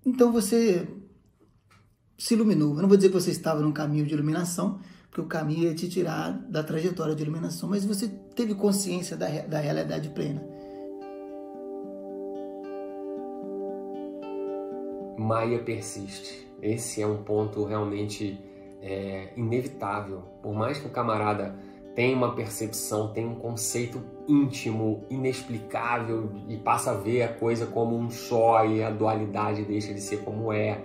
então você se iluminou. Eu não vou dizer que você estava num caminho de iluminação, porque o caminho ia te tirar da trajetória de iluminação, mas você teve consciência da realidade plena. Maia persiste. Esse é um ponto realmente inevitável. Por mais que o camarada tenha uma percepção, tenha um conceito íntimo, inexplicável, e passa a ver a coisa como um só, e a dualidade deixa de ser como é.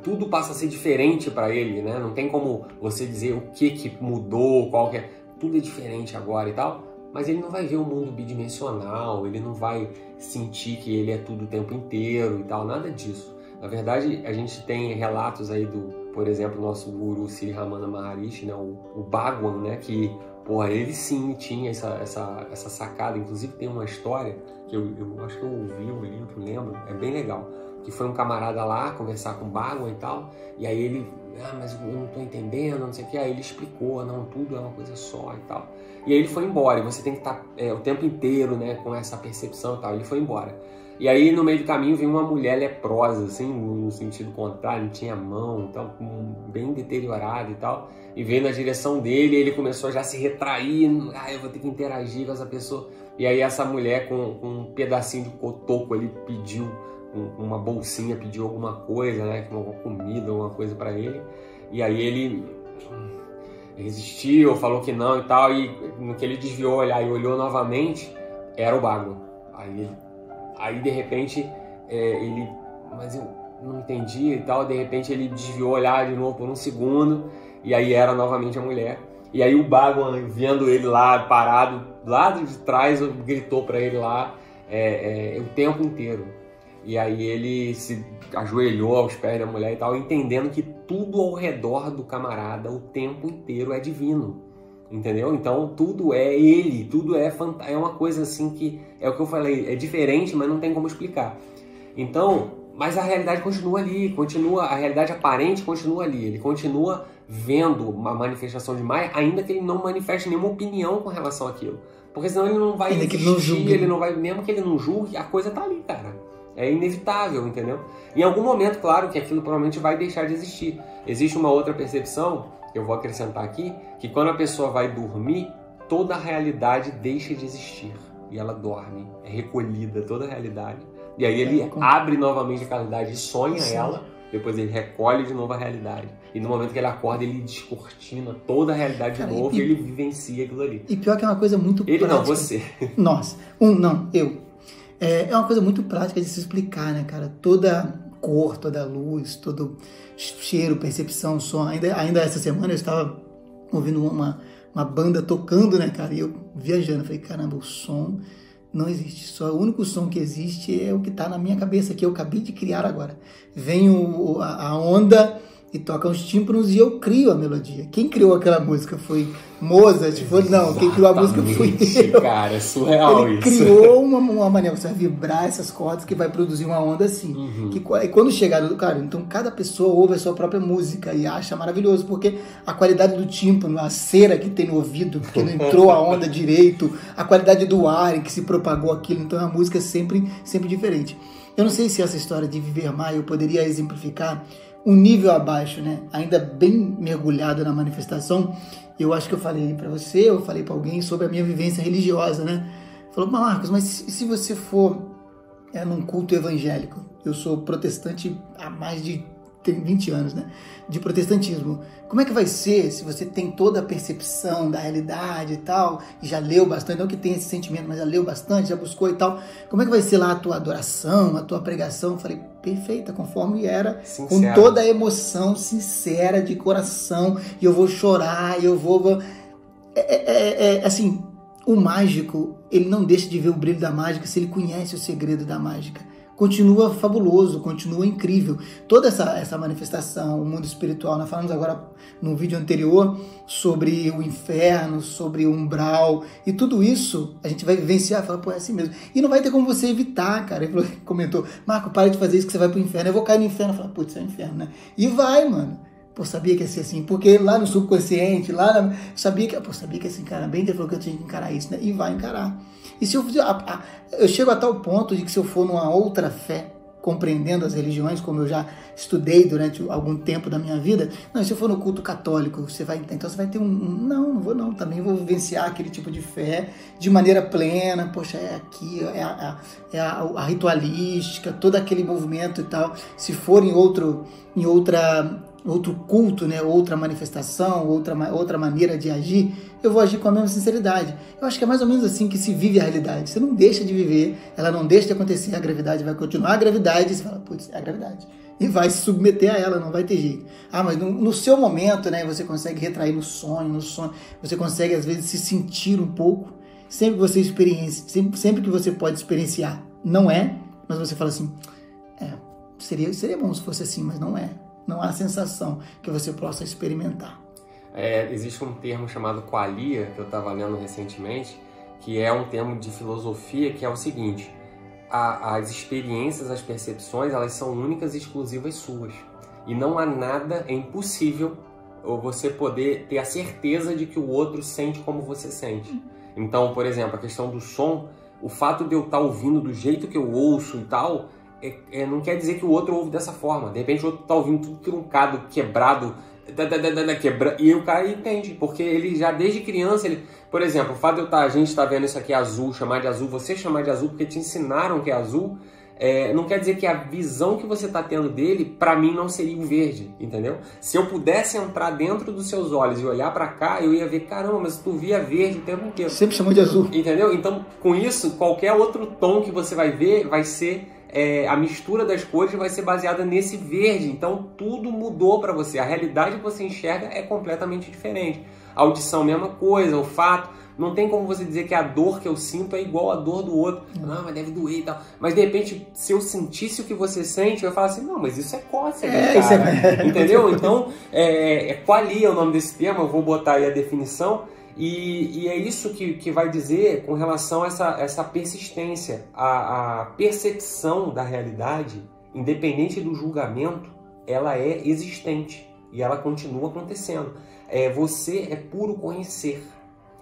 Tudo passa a ser diferente para ele, né? Não tem como você dizer o que mudou, qual que é. Tudo é diferente agora e tal, mas ele não vai ver o mundo bidimensional, ele não vai sentir que ele é tudo o tempo inteiro e tal, nada disso. Na verdade, a gente tem relatos aí por exemplo, nosso guru Sri Ramana Maharishi, né? O Bhagwan, né? Que, porra, ele sim tinha essa sacada. Inclusive tem uma história que eu acho que eu ouvi um livro, lembro, é bem legal. Que foi um camarada lá conversar com o Bhagwan e tal, e aí ele, mas eu não tô entendendo, não sei o que, aí ele explicou, não, tudo é uma coisa só e tal. E aí ele foi embora, e você tem que estar o tempo inteiro, né, com essa percepção e tal, ele foi embora. E aí no meio do caminho veio uma mulher leprosa, assim, no sentido contrário, não tinha mão, então, bem deteriorada e tal, e veio na direção dele, e ele começou já a se retrair, eu vou ter que interagir com essa pessoa. E aí essa mulher com um pedacinho de cotoco ali pediu, uma bolsinha, pediu alguma coisa, né, uma comida, alguma coisa para ele, e aí ele resistiu, falou que não e tal, e no que ele desviou o olhar e olhou novamente, era o Bhagwan. Aí de repente mas eu não entendi e tal, de repente ele desviou o olhar de novo por um segundo, e aí era novamente a mulher. E aí o Bhagwan, vendo ele lá parado, lá de trás, gritou para ele lá o tempo inteiro. E aí ele se ajoelhou aos pés da mulher e tal, entendendo que tudo ao redor do camarada o tempo inteiro é divino, entendeu? Então tudo é ele, tudo é uma coisa assim que, é o que eu falei, é diferente, mas não tem como explicar. Então, mas a realidade continua ali, a realidade aparente continua ali, ele continua vendo uma manifestação de Maia, ainda que ele não manifeste nenhuma opinião com relação àquilo, porque senão ele não vai existir, ele não vai, mesmo que ele não julgue, a coisa tá ali, cara. É inevitável, entendeu? Em algum momento, claro, que aquilo provavelmente vai deixar de existir. Existe uma outra percepção, que eu vou acrescentar aqui, que quando a pessoa vai dormir, toda a realidade deixa de existir. E ela dorme, é recolhida toda a realidade. E aí ele abre novamente a realidade e sonha ela, depois ele recolhe de novo a realidade. E no momento que ele acorda, ele descortina toda a realidade de novo e ele vivencia aquilo ali. E pior que é uma coisa muito prática. Ele não, você. Nossa, eu. É uma coisa muito prática de se explicar, né, cara? Toda cor, toda luz, todo cheiro, percepção, som. Ainda essa semana eu estava ouvindo uma banda tocando, né, cara? E eu viajando, falei, caramba, o som não existe. Só o único som que existe é o que está na minha cabeça, que eu acabei de criar agora. Vem a onda e toca os tímpanos e eu crio a melodia. Quem criou aquela música foi Mozart? Não, quem criou a música foi eu. Cara, é surreal Ele isso. criou uma maneira, você vai vibrar essas cordas que vai produzir uma onda assim. Uhum. Que quando chegar, cara, então cada pessoa ouve a sua própria música e acha maravilhoso, porque a qualidade do tímpano, a cera que tem no ouvido, porque não entrou a onda direito, a qualidade do ar em que se propagou aquilo, então a música é sempre diferente. Eu não sei se essa história de viver Maia eu poderia exemplificar um nível abaixo, né? Ainda bem mergulhado na manifestação. Eu acho que eu falei para você, eu falei para alguém sobre a minha vivência religiosa, né? Falou, Marcos, mas se você for num culto evangélico, eu sou protestante há mais de 20 anos, né? De protestantismo. Como é que vai ser se você tem toda a percepção da realidade e tal, e já leu bastante, não que tenha esse sentimento, mas já leu bastante, já buscou e tal. Como é que vai ser lá a tua adoração, a tua pregação? Eu falei, perfeita, conforme era, com toda a emoção sincera de coração, e eu vou chorar, eu vou... assim, o mágico, ele não deixa de ver o brilho da mágica se ele conhece o segredo da mágica. Continua fabuloso, continua incrível. Toda essa manifestação, o mundo espiritual, nós falamos agora no vídeo anterior sobre o inferno, sobre o umbral, e tudo isso a gente vai vivenciar, falar, pô, é assim mesmo. E não vai ter como você evitar, cara. Ele comentou, Marco, para de fazer isso que você vai pro inferno. Eu vou cair no inferno. Eu falo, putz, é o inferno, né? E vai, mano. Pô, sabia que ia ser assim, porque lá no subconsciente, sabia que esse cara bem, ele falou que eu tinha que encarar isso, né? E vai encarar. E se eu chego a tal ponto de que se eu for numa outra fé, compreendendo as religiões, como eu já estudei durante algum tempo da minha vida. Não, se eu for no culto católico, então você vai ter não vou não, também vou vivenciar aquele tipo de fé de maneira plena, poxa, é aqui, a ritualística, todo aquele movimento e tal. Se for em outro culto, né, outra manifestação, outra maneira de agir, eu vou agir com a mesma sinceridade. Eu acho que é mais ou menos assim que se vive a realidade. Você não deixa de viver, ela não deixa de acontecer, a gravidade vai continuar a gravidade, e você fala, putz, é a gravidade. E vai se submeter a ela, não vai ter jeito. Mas no seu momento, né, você consegue retrair no sonho, você consegue às vezes se sentir um pouco, sempre que você pode experienciar. Não é, mas você fala assim, seria bom se fosse assim, mas não é. Não há sensação que você possa experimentar. Existe um termo chamado qualia, que eu estava lendo recentemente, que é um termo de filosofia, que é o seguinte: as experiências, as percepções, elas são únicas e exclusivas suas. E não há nada, é impossível você poder ter a certeza de que o outro sente como você sente. Então, por exemplo, a questão do som, o fato de eu estar ouvindo do jeito que eu ouço e tal, não quer dizer que o outro ouve dessa forma. De repente o outro está ouvindo tudo truncado, quebrado, e o cara entende, porque ele já desde criança, por exemplo, o fato de a gente estar vendo isso aqui azul, chamar de azul, você chamar de azul porque te ensinaram que é azul, não quer dizer que a visão que você está tendo dele, para mim, não seria o verde, entendeu? Se eu pudesse entrar dentro dos seus olhos e olhar para cá, eu ia ver, caramba, mas tu via verde o tempo inteiro. Sempre chamou de azul. Entendeu? Então, com isso, qualquer outro tom que você vai ver vai ser... a mistura das cores vai ser baseada nesse verde. Então, tudo mudou para você. A realidade que você enxerga é completamente diferente. A audição, mesma coisa. O fato... Não tem como você dizer que a dor que eu sinto é igual à dor do outro. Não, mas deve doer e tal. Mas, de repente, se eu sentisse o que você sente, eu ia falar assim, não, mas isso é cócega, cara. Isso é... Entendeu? Então, qualia é o nome desse termo. Eu vou botar aí a definição. E é isso que vai dizer com relação a essa persistência. A percepção da realidade, independente do julgamento, ela é existente e ela continua acontecendo. Você é puro conhecer.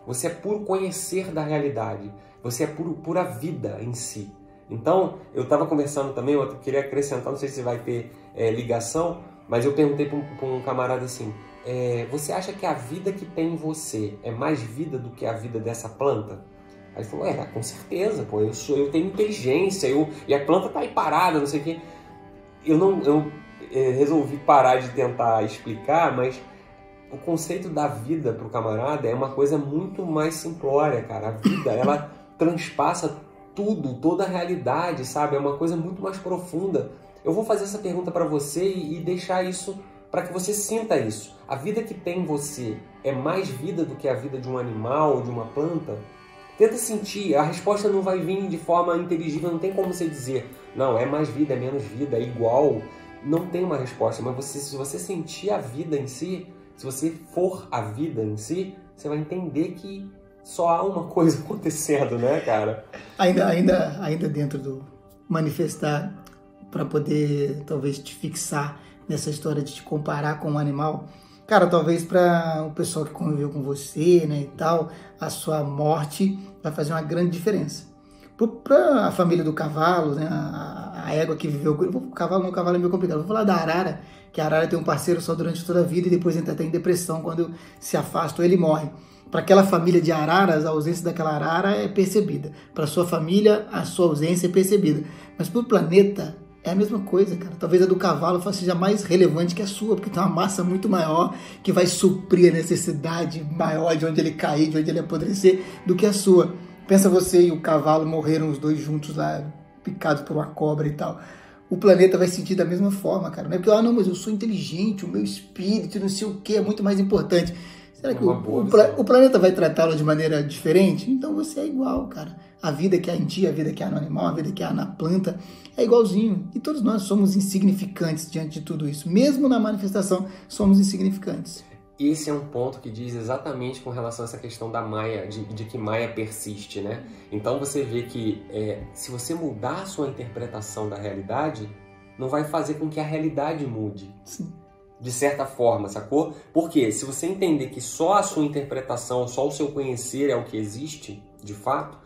Você é puro conhecer da realidade. Você é pura vida em si. Então, eu estava conversando também, eu queria acrescentar, não sei se vai ter ligação, mas eu perguntei para um camarada assim, você acha que a vida que tem em você é mais vida do que a vida dessa planta? Aí ele falou, com certeza, pô, eu tenho inteligência, e a planta tá aí parada, não sei o quê. Eu resolvi parar de tentar explicar, mas o conceito da vida pro camarada é uma coisa muito mais simplória, cara. A vida, ela transpassa tudo, toda a realidade, sabe? É uma coisa muito mais profunda. Eu vou fazer essa pergunta para você e deixar isso para que você sinta isso. A vida que tem em você é mais vida do que a vida de um animal ou de uma planta? Tenta sentir, a resposta não vai vir de forma inteligível, não tem como você dizer, não, é mais vida, é menos vida, é igual. Não tem uma resposta, mas se você sentir a vida em si, se você for a vida em si, você vai entender que só há uma coisa acontecendo, né, cara? Ainda dentro do manifestar, para poder talvez te fixar nessa história de te comparar com um animal, cara, talvez para o pessoal que conviveu com você, né, e tal, a sua morte vai fazer uma grande diferença. Para a família do cavalo, né, a égua que viveu... O cavalo é meio complicado. Vou falar da arara, que a arara tem um parceiro só durante toda a vida e depois entra até em depressão quando se afasta ou ele morre. Para aquela família de araras, a ausência daquela arara é percebida. Para a sua família, a sua ausência é percebida. Mas para o planeta, é a mesma coisa, cara. Talvez a do cavalo seja mais relevante que a sua, porque tem uma massa muito maior que vai suprir a necessidade maior de onde ele cair, de onde ele apodrecer, do que a sua. Pensa você e o cavalo morreram os dois juntos lá, picados por uma cobra e tal. O planeta vai sentir da mesma forma, cara. Não é porque, não, mas eu sou inteligente, o meu espírito, não sei o que, é muito mais importante. Será que o planeta vai tratá-lo de maneira diferente? Então você é igual, cara. A vida que há em ti, a vida que há no animal, a vida que há na planta, é igualzinho. E todos nós somos insignificantes diante de tudo isso. Mesmo na manifestação, somos insignificantes. Esse é um ponto que diz exatamente com relação a essa questão da Maia, de que Maia persiste, né? Então você vê que se você mudar a sua interpretação da realidade, não vai fazer com que a realidade mude. Sim. De certa forma, sacou? Porque se você entender que só a sua interpretação, só o seu conhecer é o que existe, de fato,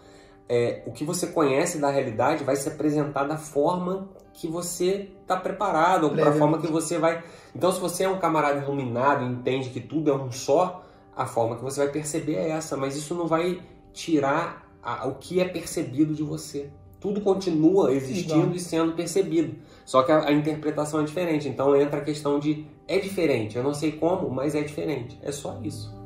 o que você conhece da realidade vai se apresentar da forma que você está preparado, ou para a forma que você vai... Então, se você é um camarada iluminado e entende que tudo é um só, a forma que você vai perceber é essa, mas isso não vai tirar o que é percebido de você. Tudo continua existindo e sendo percebido, só que a interpretação é diferente. Então entra a questão de é diferente, eu não sei como, mas é diferente, é só isso.